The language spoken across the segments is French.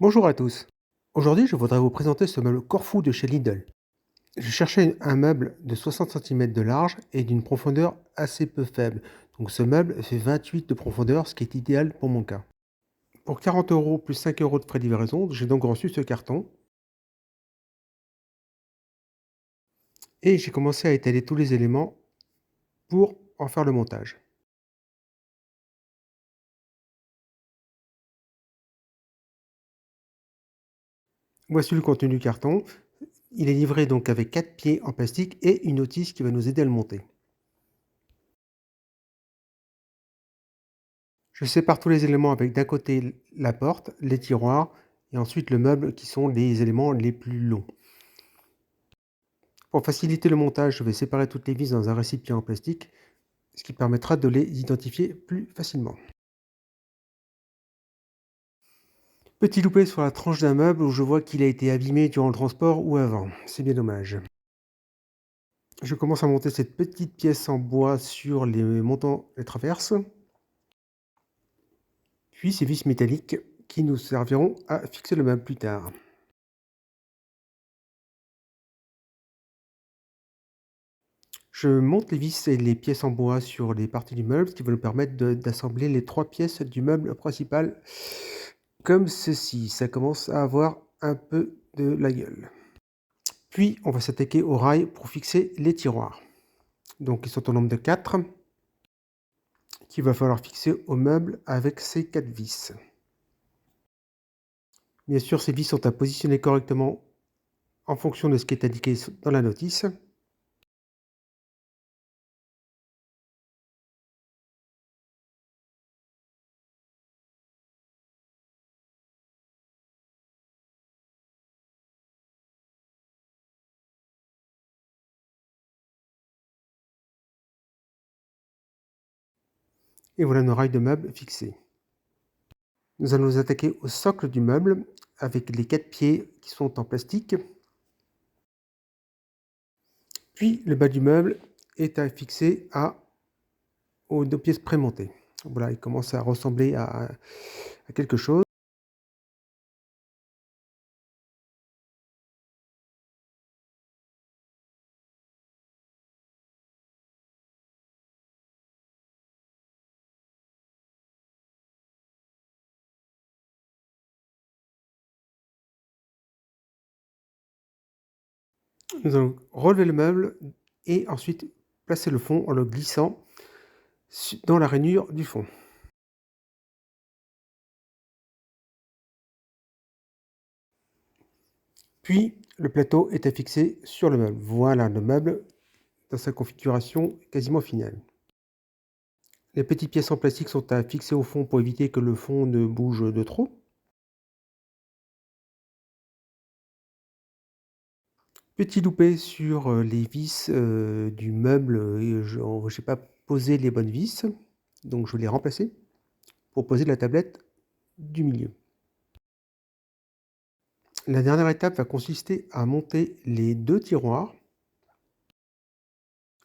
Bonjour à tous. Aujourd'hui, je voudrais vous présenter ce meuble Corfou de chez Lidl. Je cherchais un meuble de 60 centimètres de large et d'une profondeur assez peu faible. Donc ce meuble fait 28 de profondeur, ce qui est idéal pour mon cas. Pour 40 euros plus 5 euros de frais de livraison, j'ai donc reçu ce carton et j'ai commencé à étaler tous les éléments pour en faire le montage. Voici le contenu du carton. Il est livré donc avec 4 pieds en plastique et une notice qui va nous aider à le monter. Je sépare tous les éléments avec d'un côté la porte, les tiroirs et ensuite le meuble qui sont les éléments les plus longs. Pour faciliter le montage, je vais séparer toutes les vis dans un récipient en plastique, ce qui permettra de les identifier plus facilement. Petit loupé sur la tranche d'un meuble où je vois qu'il a été abîmé durant le transport ou avant. C'est bien dommage. Je commence à monter cette petite pièce en bois sur les montants et traverses, puis ces vis métalliques qui nous serviront à fixer le meuble plus tard. Je monte les vis et les pièces en bois sur les parties du meuble, ce qui va nous permettre d'assembler les 3 pièces du meuble principal comme ceci. Ça commence à avoir un peu de la gueule. Puis, on va s'attaquer aux rails pour fixer les tiroirs. Donc, ils sont au nombre de 4 qu'il va falloir fixer au meuble avec ces 4 vis. Bien sûr, ces vis sont à positionner correctement en fonction de ce qui est indiqué dans la notice. Et voilà nos rails de meuble fixés. Nous allons nous attaquer au socle du meuble avec les 4 pieds qui sont en plastique. Puis le bas du meuble est à fixer aux 2 pièces prémontées. Voilà, il commence à ressembler à quelque chose. Nous allons relever le meuble et ensuite placer le fond en le glissant dans la rainure du fond. Puis le plateau est à fixer sur le meuble. Voilà le meuble dans sa configuration quasiment finale. Les petites pièces en plastique sont à fixer au fond pour éviter que le fond ne bouge de trop. Petit loupé sur les vis du meuble, je n'ai pas posé les bonnes vis, donc je vais les remplacer pour poser la tablette du milieu. La dernière étape va consister à monter les 2 tiroirs.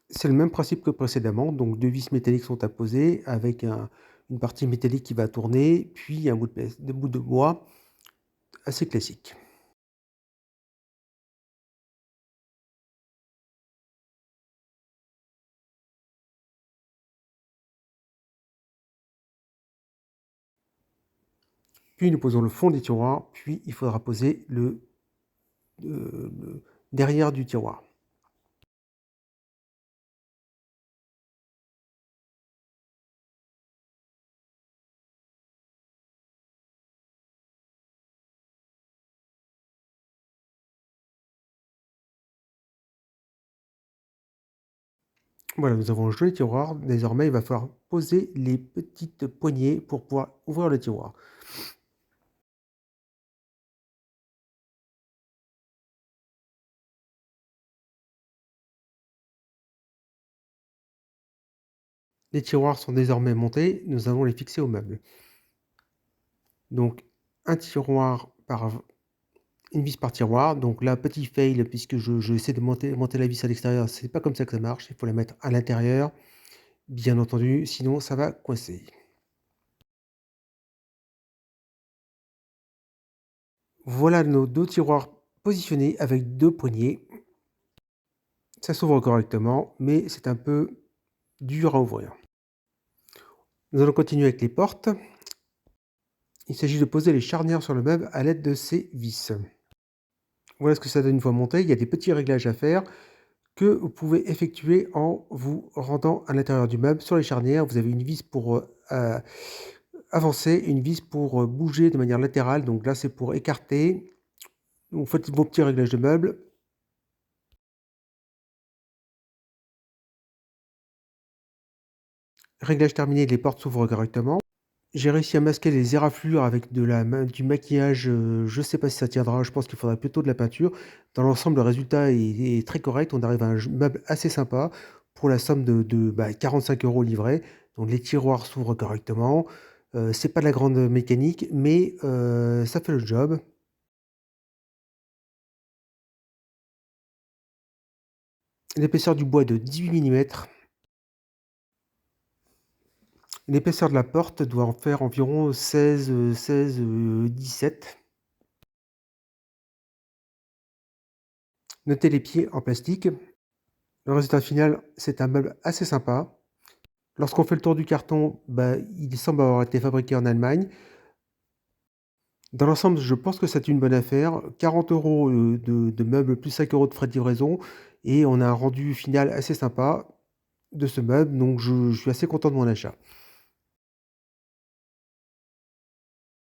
C'est le même principe que précédemment, donc 2 vis métalliques sont à poser avec une partie métallique qui va tourner, puis un bout de bois assez classique. Puis nous posons le fond des tiroirs, puis il faudra poser le derrière du tiroir. Voilà, nous avons le joli tiroir. Désormais, il va falloir poser les petites poignées pour pouvoir ouvrir le tiroir. Les tiroirs sont désormais montés, nous allons les fixer au meuble. Donc un tiroir par une vis par tiroir. Donc là, petit fail puisque je essaie de monter la vis à l'extérieur, c'est pas comme ça que ça marche, il faut la mettre à l'intérieur, bien entendu, sinon ça va coincer. Voilà nos 2 tiroirs positionnés avec 2 poignées. Ça s'ouvre correctement, mais c'est un peu dur à ouvrir. Nous allons continuer avec les portes. Il s'agit de poser les charnières sur le meuble à l'aide de ces vis. Voilà ce que ça donne une fois monté. Il y a des petits réglages à faire que vous pouvez effectuer en vous rendant à l'intérieur du meuble. Sur les charnières, vous avez une vis pour, avancer, une vis pour, bouger de manière latérale. Donc là, c'est pour écarter. Vous faites vos petits réglages de meubles. Réglage terminé, les portes s'ouvrent correctement. J'ai réussi à masquer les éraflures avec du maquillage, je sais pas si ça tiendra, je pense qu'il faudrait plutôt de la peinture. Dans l'ensemble, le résultat est très correct. On arrive à un meuble assez sympa pour la somme de 45 € livré. Donc les tiroirs s'ouvrent correctement. C'est pas de la grande mécanique, mais ça fait le job. L'épaisseur du bois est de 18 millimètres. L'épaisseur de la porte doit en faire environ 17. Notez les pieds en plastique. Le résultat final, c'est un meuble assez sympa. Lorsqu'on fait le tour du carton, il semble avoir été fabriqué en Allemagne. Dans l'ensemble, je pense que c'est une bonne affaire. 40 € de meubles plus 5 € de frais de livraison et on a un rendu final assez sympa de ce meuble, donc je suis assez content de mon achat.